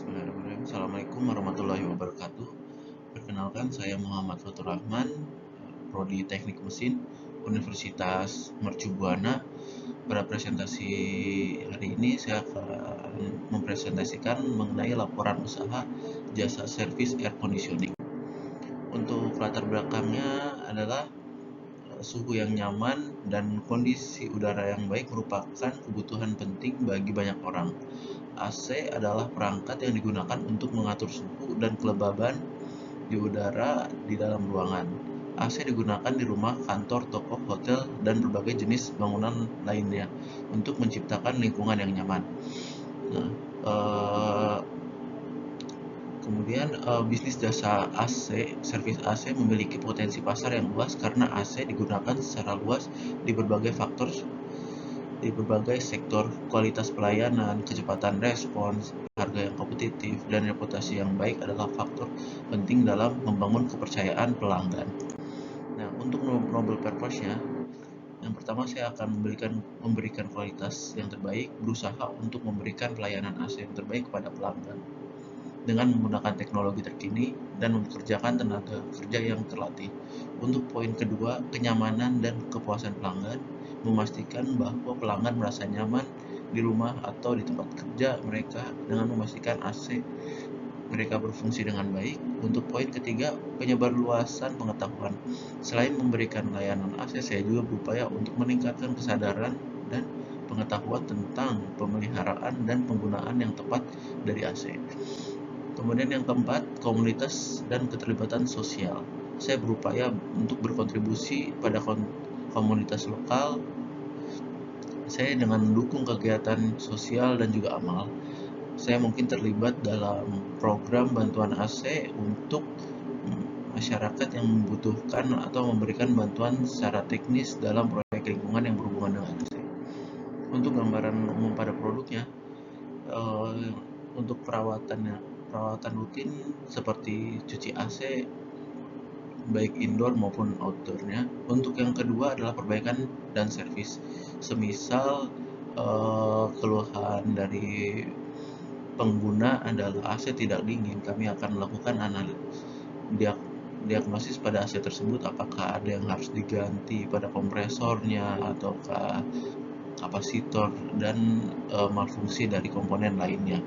Bismillahirrahmanirrahim. Assalamualaikum warahmatullahi wabarakatuh. Perkenalkan, saya Muhammad Fatur Rahman, Prodi Teknik Mesin, Universitas Mercu Buana. Pada presentasi hari ini saya akan mempresentasikan mengenai laporan usaha jasa servis air conditioning. Untuk latar belakangnya adalah suhu yang nyaman dan kondisi udara yang baik merupakan kebutuhan penting bagi banyak orang. AC adalah perangkat yang digunakan untuk mengatur suhu dan kelembaban di udara di dalam ruangan. AC digunakan di rumah, kantor, toko, hotel, dan berbagai jenis bangunan lainnya untuk menciptakan lingkungan yang nyaman. Nah, eh, Kemudian bisnis jasa AC, servis AC memiliki potensi pasar yang luas karena AC digunakan secara luas di berbagai sektor. Kualitas pelayanan, kecepatan respons, harga yang kompetitif, dan reputasi yang baik adalah faktor penting dalam membangun kepercayaan pelanggan. Nah, untuk noble purpose-nya, yang pertama saya akan memberikan kualitas yang terbaik, berusaha untuk memberikan pelayanan AC yang terbaik kepada pelanggan dengan menggunakan teknologi terkini dan mempekerjakan tenaga kerja yang terlatih. Untuk poin kedua, kenyamanan dan kepuasan pelanggan, memastikan bahwa pelanggan merasa nyaman di rumah atau di tempat kerja mereka dengan memastikan AC mereka berfungsi dengan baik. Untuk poin ketiga, penyebarluasan pengetahuan. Selain memberikan layanan AC, saya juga berupaya untuk meningkatkan kesadaran dan pengetahuan tentang pemeliharaan dan penggunaan yang tepat dari AC. Kemudian yang keempat, komunitas dan keterlibatan sosial. Saya berupaya untuk berkontribusi pada komunitas lokal saya dengan mendukung kegiatan sosial dan juga amal. Saya mungkin terlibat dalam program bantuan AC untuk masyarakat yang membutuhkan atau memberikan bantuan secara teknis dalam proyek lingkungan yang berhubungan dengan AC. Untuk gambaran umum pada produknya, untuk perawatan rutin seperti cuci AC baik indoor maupun outdoornya. Untuk yang kedua adalah perbaikan dan servis. Semisal keluhan dari pengguna adalah AC tidak dingin, kami akan melakukan diagnosis pada AC tersebut, apakah ada yang harus diganti pada kompresornya ataukah kapasitor dan malfungsi dari komponen lainnya.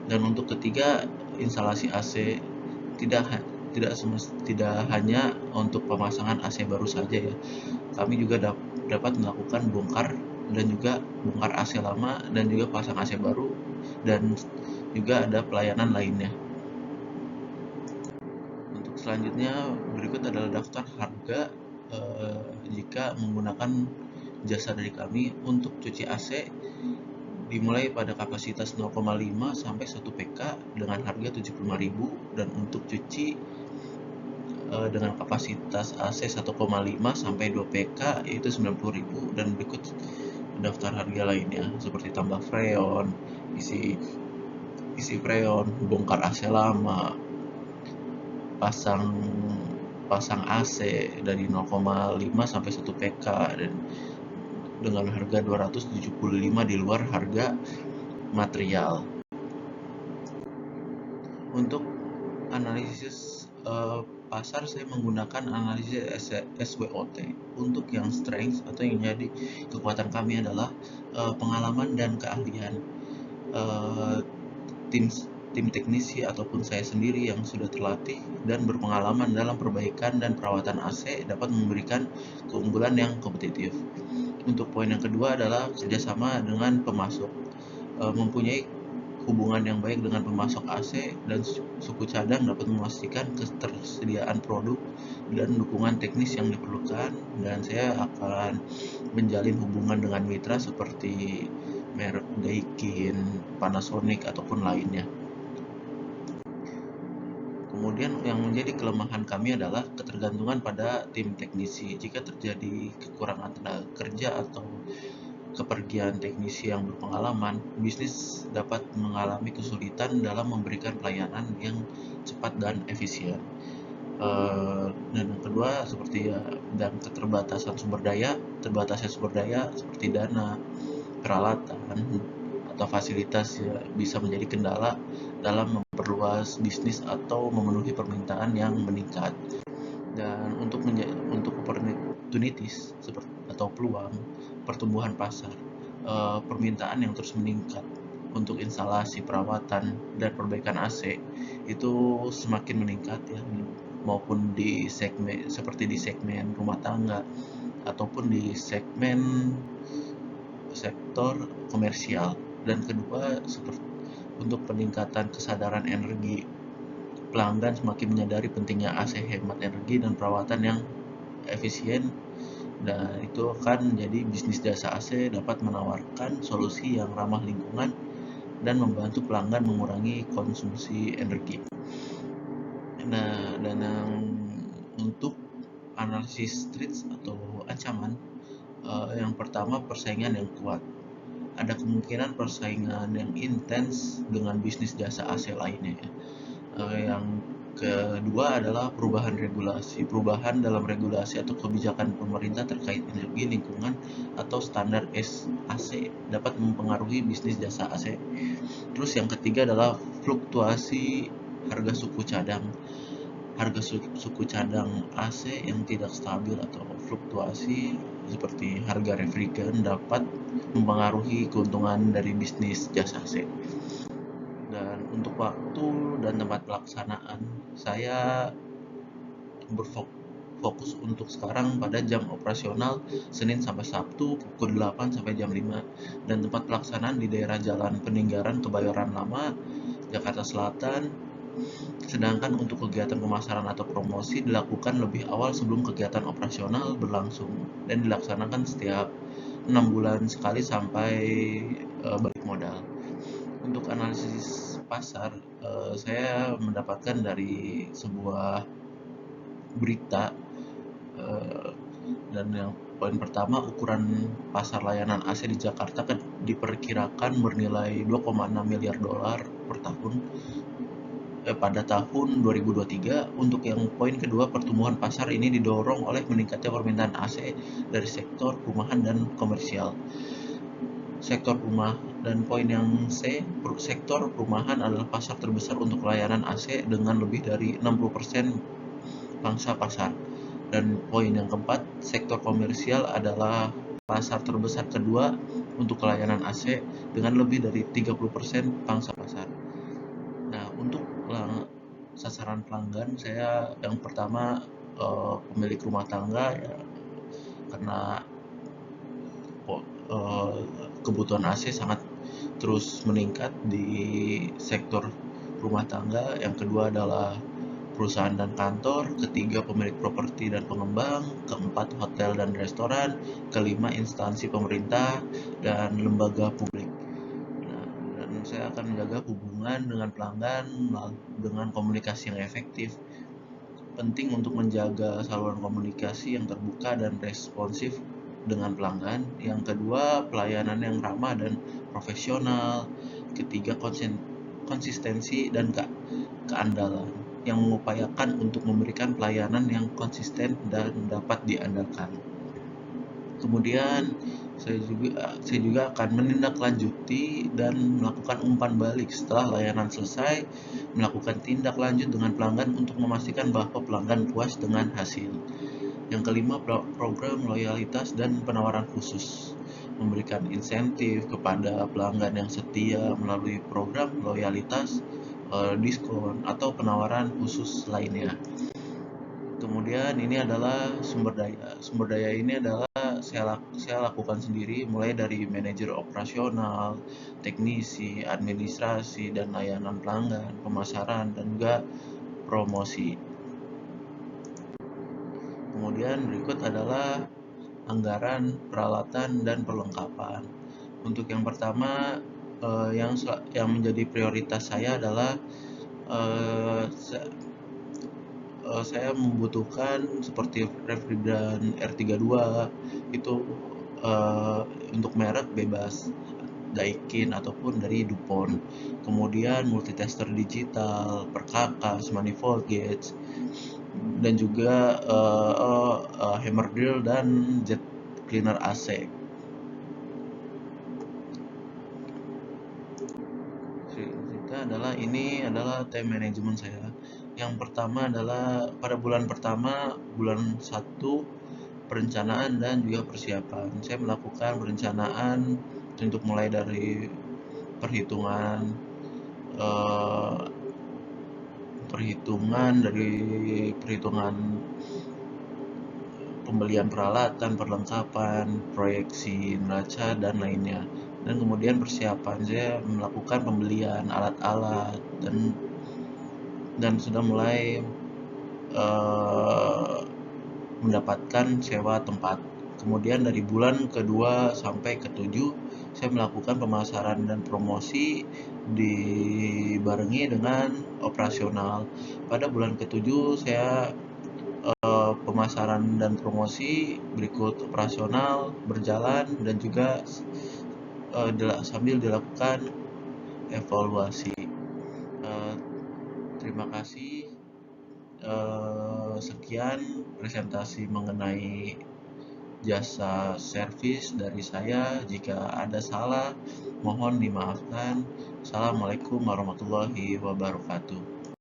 Dan untuk ketiga, instalasi AC tidak hanya untuk pemasangan AC baru saja ya. Kami juga dapat melakukan bongkar AC lama dan juga pasang AC baru, dan juga ada pelayanan lainnya. Untuk selanjutnya, berikut adalah daftar harga jika menggunakan jasa dari kami. Untuk cuci AC dimulai pada kapasitas 0,5 sampai 1 PK dengan harga 75.000, dan untuk cuci dengan kapasitas AC 1,5 sampai 2 PK yaitu 90.000, dan berikut daftar harga lainnya seperti tambah freon, isi freon, bongkar AC lama, pasang AC dari 0,5 sampai 1 PK dan dengan harga 275 di luar harga material. Untuk analisis pasar, saya menggunakan analisis SWOT. Untuk yang strength atau yang jadi kekuatan kami adalah pengalaman dan keahlian. Tim teknisi ataupun saya sendiri yang sudah terlatih dan berpengalaman dalam perbaikan dan perawatan AC dapat memberikan keunggulan yang kompetitif. Untuk poin yang kedua adalah kerjasama dengan pemasok. Mempunyai hubungan yang baik dengan pemasok AC dan suku cadang dapat memastikan ketersediaan produk dan dukungan teknis yang diperlukan, dan saya akan menjalin hubungan dengan mitra seperti merek Daikin, Panasonic ataupun lainnya. Kemudian yang menjadi kelemahan kami adalah ketergantungan pada tim teknisi. Jika terjadi kekurangan tenaga kerja atau kepergian teknisi yang berpengalaman, bisnis dapat mengalami kesulitan dalam memberikan pelayanan yang cepat dan efisien. Dan yang kedua dan terbatasnya sumber daya seperti dana, peralatan, atau fasilitas ya, bisa menjadi kendala dalam memperluas bisnis atau memenuhi permintaan yang meningkat. Dan untuk opportunities seperti atau peluang pertumbuhan pasar, permintaan yang terus meningkat untuk instalasi perawatan dan perbaikan AC itu semakin meningkat ya, maupun di segmen seperti di segmen rumah tangga ataupun di segmen sektor komersial. Dan kedua, seperti untuk peningkatan kesadaran energi, pelanggan semakin menyadari pentingnya AC hemat energi dan perawatan yang efisien, dan itu akan menjadi bisnis jasa AC dapat menawarkan solusi yang ramah lingkungan dan membantu pelanggan mengurangi konsumsi energi. Nah, dan yang untuk analisis threats atau ancaman, yang pertama, persaingan yang kuat. Ada kemungkinan persaingan yang intens dengan bisnis jasa AC lainnya ya. Yang kedua adalah perubahan dalam regulasi atau kebijakan pemerintah terkait energi, lingkungan, atau standar AC dapat mempengaruhi bisnis jasa AC. Terus yang ketiga adalah fluktuasi harga suku cadang. Harga suku cadang AC yang tidak stabil atau fluktuasi seperti harga refrigeran dapat mempengaruhi keuntungan dari bisnis jasa AC. Dan untuk waktu dan tempat pelaksanaan, saya berfokus untuk sekarang pada jam operasional Senin sampai Sabtu pukul 8 sampai jam 5, dan tempat pelaksanaan di daerah Jalan Peninggaran Kebayoran Lama, Jakarta Selatan. Sedangkan untuk kegiatan pemasaran atau promosi dilakukan lebih awal sebelum kegiatan operasional berlangsung dan dilaksanakan setiap 6 bulan sekali sampai balik modal. Untuk analisis pasar, saya mendapatkan dari sebuah berita, dan yang poin pertama, ukuran pasar layanan AC di Jakarta diperkirakan bernilai 2,6 miliar dolar per tahun pada tahun 2023. Untuk yang poin kedua, pertumbuhan pasar ini didorong oleh meningkatnya permintaan AC dari sektor perumahan dan komersial. Sektor rumah. Dan poin yang C, sektor perumahan adalah pasar terbesar untuk layanan AC dengan lebih dari 60% pangsa pasar. Dan poin yang keempat, sektor komersial adalah pasar terbesar kedua untuk layanan AC dengan lebih dari 30% pangsa pasar. Nah, untuk sasaran pelanggan saya, yang pertama pemilik rumah tangga ya, karena kebutuhan AC sangat terus meningkat di sektor rumah tangga. Yang kedua adalah perusahaan dan kantor, ketiga pemilik properti dan pengembang, keempat hotel dan restoran, kelima instansi pemerintah dan lembaga publik. Nah, dan saya akan menjaga hubungan dengan pelanggan dengan komunikasi yang efektif. Penting untuk menjaga saluran komunikasi yang terbuka dan responsif dengan pelanggan. Yang kedua, pelayanan yang ramah dan profesional. Ketiga, konsistensi dan keandalan, yang mengupayakan untuk memberikan pelayanan yang konsisten dan dapat diandalkan. Kemudian saya juga akan menindaklanjuti dan melakukan umpan balik setelah layanan selesai, melakukan tindak lanjut dengan pelanggan untuk memastikan bahwa pelanggan puas dengan hasil. Yang kelima, program loyalitas dan penawaran khusus. Memberikan insentif kepada pelanggan yang setia melalui program loyalitas, diskon, atau penawaran khusus lainnya. Kemudian ini adalah sumber daya ini adalah saya lakukan sendiri, mulai dari manajer operasional, teknisi, administrasi, dan layanan pelanggan, pemasaran, dan juga promosi. Kemudian berikut adalah anggaran, peralatan, dan perlengkapan. Untuk yang pertama, yang menjadi prioritas saya adalah saya membutuhkan seperti refrigeran R32 itu, untuk merek bebas Daikin ataupun dari DuPont. Kemudian multitester digital, perkakas, manifold gauge, dan juga hammer drill dan jet cleaner AC. adalah ini adalah time management saya. Yang pertama adalah pada bulan pertama, bulan 1, perencanaan dan juga persiapan. Saya melakukan perencanaan untuk mulai dari perhitungan eh, perhitungan pembelian peralatan, perlengkapan, proyeksi neraca dan lainnya. Dan kemudian persiapan, saya melakukan pembelian alat-alat dan sudah mulai eh, mendapatkan sewa tempat. Kemudian dari bulan kedua sampai ke-7 saya melakukan pemasaran dan promosi dibarengi dengan operasional. Pada bulan ke-7 saya pemasaran dan promosi, berikut operasional berjalan dan juga sambil dilakukan evaluasi. Eh, Terima kasih. Sekian presentasi mengenai jasa servis dari saya. Jika ada salah, mohon dimaafkan. Assalamualaikum warahmatullahi wabarakatuh.